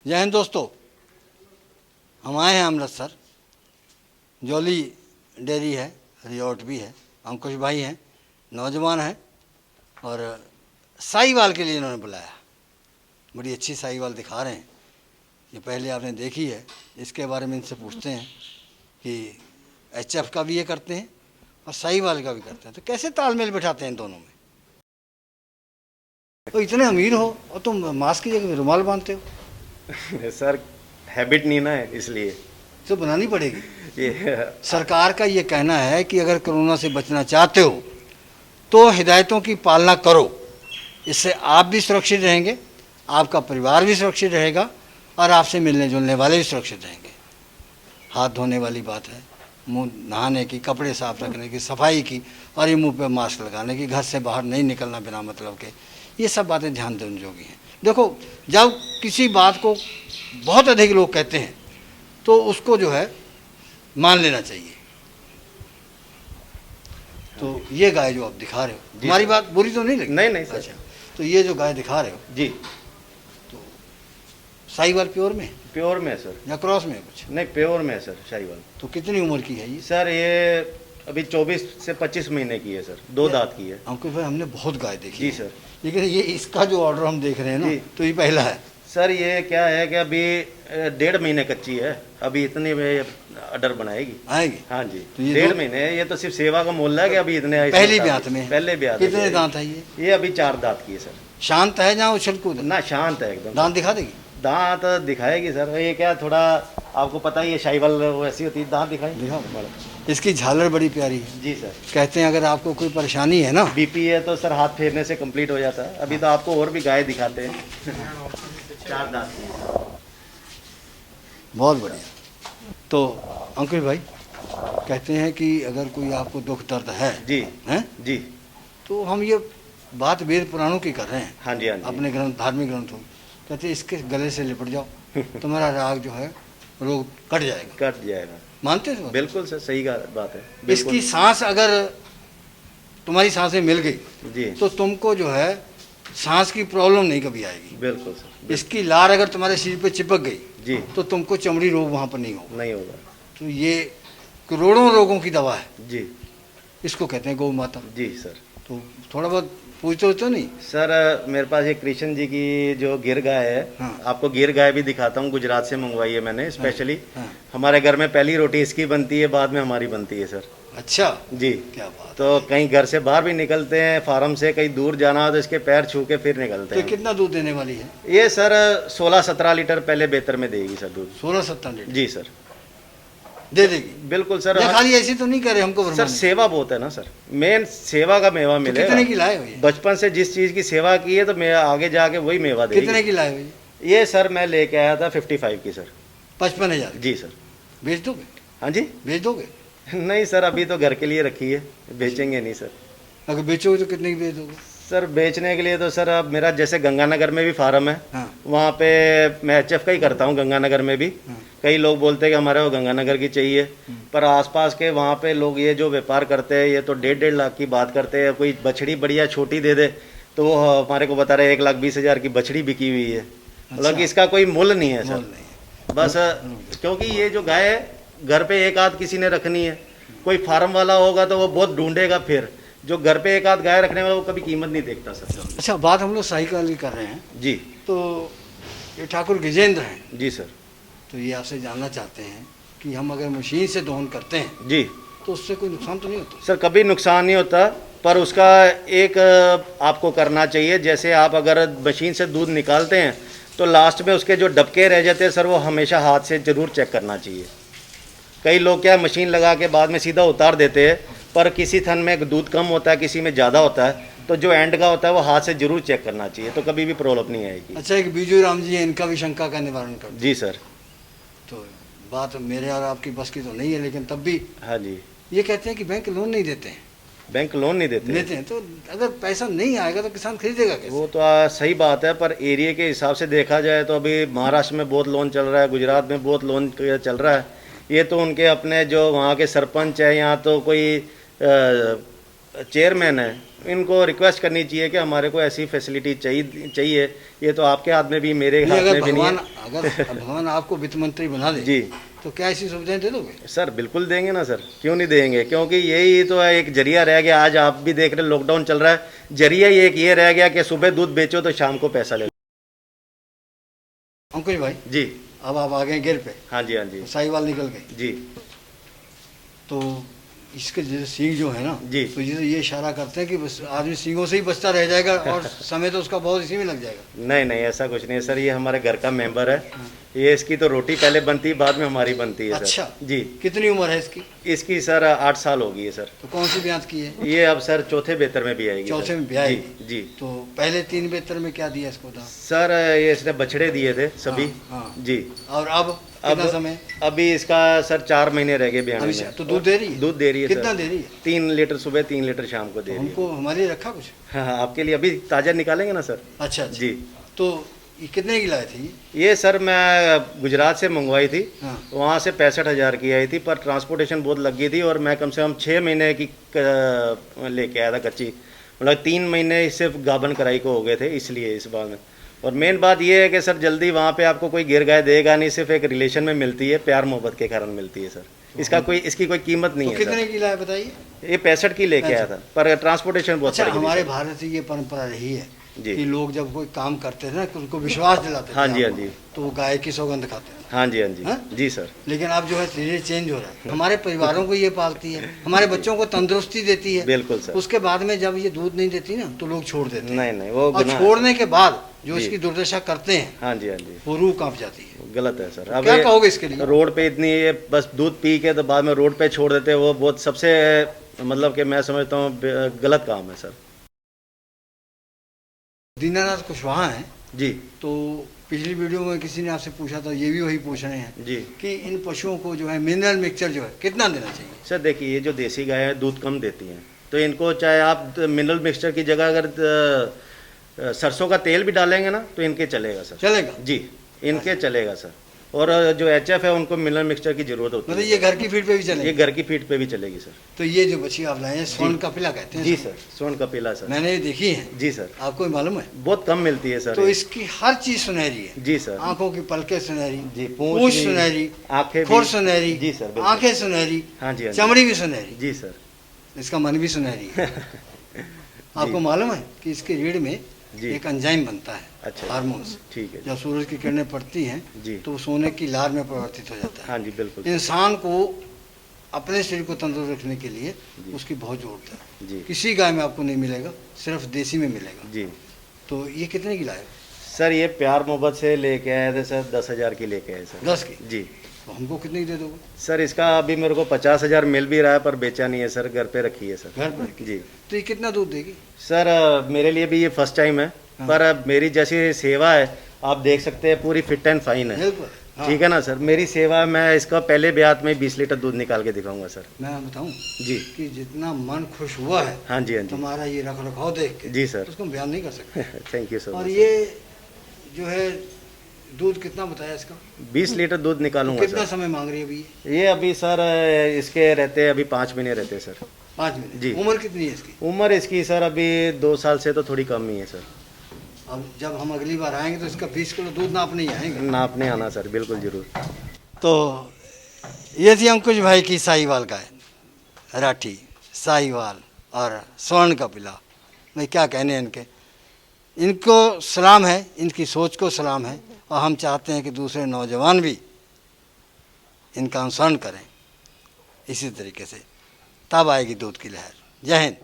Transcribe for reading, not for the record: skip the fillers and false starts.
जय हिंद दोस्तों, हम आए हैं अमृतसर। जॉली डेयरी है, रिजॉर्ट भी है, अंकुश भाई हैं, नौजवान हैं और साहीवाल के लिए इन्होंने बुलाया। बड़ी अच्छी साहीवाल दिखा रहे हैं। ये पहले आपने देखी है, इसके बारे में इनसे पूछते हैं कि एचएफ का भी ये करते हैं और साहीवाल का भी करते हैं, तो कैसे तालमेल बिठाते हैं इन दोनों में। तो इतने अमीर हो और तुम मास्क की जगह रुमाल बांधते हो। सर हैबिट नहीं ना है, इसलिए तो बनानी पड़ेगी। ये सरकार का ये कहना है कि अगर कोरोना से बचना चाहते हो तो हिदायतों की पालना करो, इससे आप भी सुरक्षित रहेंगे, आपका परिवार भी सुरक्षित रहेगा और आपसे मिलने जुलने वाले भी सुरक्षित रहेंगे। हाथ धोने वाली बात है, मुंह नहाने की, कपड़े साफ रखने की, सफाई की और ये मुंह पे मास्क लगाने की, घर से बाहर नहीं निकलना बिना मतलब के, ये सब बातें ध्यान देने योग्य हैं। देखो, जब किसी बात को बहुत अधिक लोग कहते हैं तो उसको जो है मान लेना चाहिए। तो ये गाय जो आप दिखा रहे हो, हमारी बात बुरी तो नहीं लगी? नहीं सर। अच्छा, तो ये जो गाय दिखा रहे हो जी, तो साहीवाल प्योर में? प्योर में है सर। या क्रॉस में कुछ? नहीं, प्योर में है सर साहीवाल। तो कितनी उम्र की है ये? सर ये अभी 24 से 25 महीने की है सर, 2 दांत की है। अंकुश भाई, हमने बहुत गाय देखी जी है, सर। लेकिन ये इसका जो ऑर्डर हम देख रहे हैं ना, जी। तो ये पहला है। सर ये क्या है कि अभी 1.5 महीने कच्ची है, अभी इतने में ऑर्डर बनाएगी। आएगी? हाँ जी, तो ये 1.5 महीने है। ये तो सिर्फ सेवा का मोल है कि अभी इतने आए। पहली ब्यात में? पहले ब्यात। कितने दांत है ये? ये अभी 4 दांत की है सर। शांत है जहाँ उछल कूद? ना, शांत है एकदम। दांत दिखा देगी? दांत दिखाएगी सर। ये क्या, थोड़ा आपको पता ही है साहीवाल वैसी होती है। दांत दिखाई दिखा। इसकी झालर बड़ी प्यारी है। जी सर। कहते हैं अगर आपको कोई परेशानी है ना, बीपी है तो सर हाथ फेरने से कंप्लीट हो जाता है। अभी तो आपको और भी गाय दिखाते हैं। 4 दांत की है। बहुत बढ़िया। तो अंकुश भाई कहते हैं कि अगर कोई आपको दुख दर्द है जी हैं, जी, तो हम ये बात वेद पुराणों की कर रहे हैं। हाँ जी, हाँ जी। हैं अपने ग्रंथ, धार्मिक ग्रंथों, कहते हैं इसके गले से लिपट जाओ, तुम्हारा राग जो है रोग कट जाएगा। कट जाएगा। मानते हो? बिल्कुल सर, सही बात है। इसकी सांस अगर तुम्हारी सांसें मिल गई जी, तो तुमको जो है सांस की प्रॉब्लम नहीं कभी आएगी। बिल्कुल सर। इसकी लार अगर तुम्हारे शरीर पे चिपक गई जी, तो तुमको चमड़ी रोग वहाँ पर नहीं होगा। नहीं होगा। तो ये करोड़ों रोगों की दवा है। जी इसको कहते हैं गौ माता। जी सर। तो थोड़ा बहुत पूछते हो नहीं? सर मेरे पास एक कृष्ण जी की जो गिर गाय है, हाँ। आपको गिर गाय भी दिखाता हूँ। गुजरात से मंगवाई है मैंने स्पेशली। हाँ। हमारे घर में पहली रोटी इसकी बनती है, बाद में हमारी बनती है सर। अच्छा जी, क्या बात। तो कहीं घर से बाहर भी निकलते हैं, फार्म से कहीं दूर जाना हो तो इसके पैर छू के फिर निकलते तो हैं। कितना दूध देने वाली है ये सर 16-17 लीटर पहले बेहतर में देगी सर दूध। 16-17 लीटर जी सर, दे देगी? बिल्कुल सर। ये खाली ऐसी तो नहीं करे हमको सर भरमाने? सेवा बहुत है ना सर, मेन सेवा का मेवा तो मिलेगा। कितने की लाए हो ये? बचपन से जिस चीज की सेवा की है तो मैं आगे जाके वही मेवा देगी। कितने की लाए हो ये? ये सर मैं लेके आया था 55 की सर। 55,000? जी सर। बेच दोगे? हाँ जी। बेच दोगे? नहीं सर, अभी तो घर के लिए रखी है, बेचेंगे नहीं सर। अगर बेचोगे तो कितने की बेच दोगे? सर बेचने के लिए तो सर अब मेरा जैसे गंगानगर में भी फार्म है, हाँ। वहाँ पे मैं एचएफ का ही करता हूँ गंगानगर में भी। हाँ। कई लोग बोलते हैं कि हमारे वो गंगानगर की चाहिए, पर आसपास के वहाँ पे लोग ये जो व्यापार करते हैं ये तो 1.5 लाख की बात करते हैं। कोई बछड़ी बढ़िया छोटी दे दे तो वो हमारे को बता रहे 1,20,000 की बछड़ी बिकी हुई है। मतलब कि इसका कोई मूल्य नहीं है मोल सर। नहीं। बस क्योंकि ये जो गाय है घर पे एक आध किसी ने रखनी है, कोई फार्म वाला होगा तो वो बहुत ढूंढेगा, फिर जो घर पे एक आध गाय रखने वाला वो कभी कीमत नहीं देखता सर। अच्छा, बात हम लोग साहीवाल की कर रहे हैं। जी। तो ये ठाकुर गजेंद्र हैं। जी सर। तो ये आपसे जानना चाहते हैं कि हम अगर मशीन से दोहन करते हैं जी तो उससे कोई नुकसान तो नहीं होता? सर कभी नुकसान नहीं होता, पर उसका एक आपको करना चाहिए। जैसे आप अगर मशीन से दूध निकालते हैं तो लास्ट में उसके जो डबके रह जाते हैं सर, वो हमेशा हाथ से ज़रूर चेक करना चाहिए। कई लोग क्या मशीन लगा के बाद में सीधा उतार देते हैं, पर किसी थन में दूध कम होता है, किसी में ज़्यादा होता है, तो जो एंड का होता है वो हाथ से जरूर चेक करना चाहिए, तो कभी भी प्रॉब्लम नहीं आएगी। अच्छा, एक बीजू राम जी हैं, इनका भी शंका का निवारण कर। जी सर। तो बात मेरे और आपकी बस की तो नहीं है, लेकिन तब भी हाँ जी। ये कहते हैं कि बैंक लोन नहीं देते हैं। बैंक लोन नहीं देते हैं तो अगर पैसा नहीं आएगा तो किसान खरीदेगा कैसे? वो तो सही बात है, पर एरिया के हिसाब से देखा जाए तो अभी महाराष्ट्र में बहुत लोन चल रहा है, गुजरात में बहुत लोन चल रहा है। ये तो उनके अपने जो वहाँ के सरपंच है, यहाँ तो कोई चेयरमैन है, इनको रिक्वेस्ट करनी चाहिए कि हमारे को ऐसी फैसिलिटी चाहिए। ये तो आपके हाथ में भी, मेरे नहीं, हाथ अगर में भी नहीं भगवान है। अगर भगवान आपको वित्त मंत्री बना दे जी तो क्या ऐसी सुविधाएं दे दोगे? सर बिल्कुल देंगे ना सर, क्यों नहीं देंगे, क्योंकि यही तो एक जरिया रह गया। आज आप भी देख रहे हैं लॉकडाउन चल रहा है, जरिया ही एक ये रह गया कि सुबह दूध बेचो तो शाम को पैसा ले लो। अंकुश भाई, जी अब आप आ गए गिर पे, हाँ जी हाँ जी साहिवाल निकल गए, जी तो इसके जैसे सींग जो है ना, जी। तो ये इशारा करते हैं कि बस आदमी सींगों से ही बचता रह जाएगा और समय तो उसका बहुत इसी में लग जाएगा। नहीं नहीं, ऐसा कुछ नहीं है सर, ये हमारे घर का मेंबर है। ये इसकी तो रोटी पहले बनती है, बाद में हमारी बनती है सर। अच्छा जी। कितनी उम्र है इसकी? इसकी सर 8 साल हो गई है सर। तो कौन सी ब्यात की है? ये अब सर चौथे बेहतर में भी आएगी। चौथे सर। में ब्याह जी है। जी तो पहले 3 बेहतर में क्या दिया इसको था? सर ये इसने बछड़े दिए थे सभी। हाँ, हाँ। जी। और अब कितना समय? अभी इसका सर 4 महीने रह गए ब्याने अभी में। तो दूध दे रही है? दूध दे रही है कितना सर? दे रही है? 3 लीटर सुबह, 3 लीटर शाम को दे रही है। हमको हमारे लिए रखा कुछ? हाँ हाँ, आपके लिए अभी ताज़ा निकालेंगे ना सर। अच्छा जी। तो ये कितने की लाए थे ये सर मैं गुजरात से मंगवाई थी। हाँ। वहाँ से 65,000 की आई थी, पर ट्रांसपोर्टेशन बहुत लग गई थी और मैं कम से कम 6 महीने की लेके आया था कच्ची। मतलब 3 महीने सिर्फ गाभन कराई को हो गए थे, इसलिए इस बार में। और मेन बात ये है कि सर जल्दी वहाँ पे आपको कोई गिर गाय देगा नहीं, सिर्फ एक रिलेशन में मिलती है, प्यार मोहब्बत के कारण मिलती है सर। इसकी कोई कीमत नहीं तो है कितने सर। की लाए बताइए? ये 65 की लेके आया था, पर ट्रांसपोर्टेशन बहुत अच्छा, पड़ गई थी हमारे सर। भारत से ये परंपरा रही है जी। कि लोग जब कोई काम करते थे ना तो उनको विश्वास दिलाते थे हाँ जी, हाँ आपको, जी। तो वो गाय की सौगंध खाते थे। हाँ जी हाँ जी हाँ? जी सर। लेकिन अब जो है धीरे चेंज हो रहा है। हमारे परिवारों को ये पालती है, हमारे बच्चों को तंदुरुस्ती देती है। बिल्कुल सर। उसके बाद में जब ये दूध नहीं देती ना तो लोग छोड़ देते हैं। नहीं नहीं, वो और गुनाह है। छोड़ने के बाद जो जी। इसकी दुर्दशा करते हैं हाँ जी हाँ जी, वो रूह कांप जाती है। गलत है सर। क्या ये कहोगे इसके लिए? रोड पे इतनी ये बस दूध पी के तो बाद में रोड पे छोड़ देते हैं, वो बहुत सबसे मतलब कि मैं समझता हूँ गलत काम है सर। दीनानाथ कुशवाहा हैं, जी तो पिछली वीडियो में किसी ने आपसे पूछा था, ये भी वही पूछ रहे हैं जी कि इन पशुओं को जो है मिनरल मिक्सचर जो है कितना देना चाहिए? सर देखिए, ये जो देसी गाय है दूध कम देती हैं, तो इनको चाहे आप मिनरल मिक्सचर की जगह अगर सरसों का तेल भी डालेंगे ना तो इनके चलेगा सर। चलेगा? जी, इनके चलेगा सर। और जो HF है उनको मिनरल मिक्सचर की जरूरत होती मतलब है। ये घर की फीड पे भी ये चलेगा? घर की फीड पे भी चलेगी सर। तो ये जो बच्ची आप लाए हैं स्वर्ण कपिला कहते हैं? जी सर, स्वर्ण कपिला सर। मैंने ये देखी है। जी सर। आपको ये मालूम है? बहुत कम मिलती है सर। तो इसकी हर चीज सुनहरी है। जी सर। आंखों की पलकें सुनहरी, जी, पूंछ भी, सुनहरी, आंखें खोर भी। सुनहरी, जी सर, बिल्कुल। आंखें सुनहरी, हाँ जी हाँ जी। चमड़ी भी सुनहरी, जी सर। इसका मन भी सुनहरी है। आपको मालूम है कि इसके रीढ़ में जी। एक एंजाइम बनता है, अच्छा। हार्मोन्स। ठीक है जी। जब सूरज की किरणें पड़ती हैं जी। तो वो सोने की लार में परिवर्तित हो जाता है। हाँ जी बिल्कुल। इंसान को अपने शरीर को तंदुरुस्त रखने के लिए जी। उसकी बहुत जरूरत है। जी किसी गाय में आपको नहीं मिलेगा, सिर्फ देसी में मिलेगा। जी तो ये कितने की लाए? सर, ये प्यार मोहब्बत से लेके आए थे सर, 10,000 की लेके आए सर। 10 की? जी तो हमको कितने की दे दोगे? सर, इसका अभी मेरे को 50,000 मिल भी रहा है, पर बेचा नहीं है सर, घर पे रखी है सर। घर पर रखी? जी तो ये कितना दूध देगी? सर, मेरे लिए भी ये फर्स्ट टाइम है। हाँ। पर मेरी जैसी सेवा है आप देख सकते हैं, पूरी फिट एंड फाइन है। बिल्कुल। हाँ। ठीक है ना सर, मेरी सेवा, मैं इसका पहले ब्यात में 20 लीटर दूध निकाल के दिखाऊंगा सर। मैं बताऊं जी कि जितना मन खुश हुआ है हाँ जी हाँ जी तुम्हारा ये रख रखाव देख के, जी सर। उसको हम बयान नहीं कर सकते। Thank you sir. और ये जो है दूध कितना बताया इसका? 20 लीटर दूध निकालूंगा कितना सर। समय मांग रही है अभी ये? ये अभी सर इसके रहते हैं अभी 5 महीने रहते हैं सर। 5 महीने? जी। उम्र कितनी है इसकी? उम्र इसकी सर अभी 2 साल से तो थोड़ी कम ही है सर। अब जब हम अगली बार आएंगे तो इसका 20 किलो दूध नापने ही आएंगे। नापने आना सर, बिल्कुल जरूर। तो ये थी अंकुश भाई की साहिवाल गाय, राठी, साहिवाल और स्वर्ण कपिला। भाई क्या कहने इनके, इनको सलाम है, इनकी सोच को सलाम है। और हम चाहते हैं कि दूसरे नौजवान भी इनका अनुसरण करें इसी तरीके से, तब आएगी दूध की लहर। जय हिंद।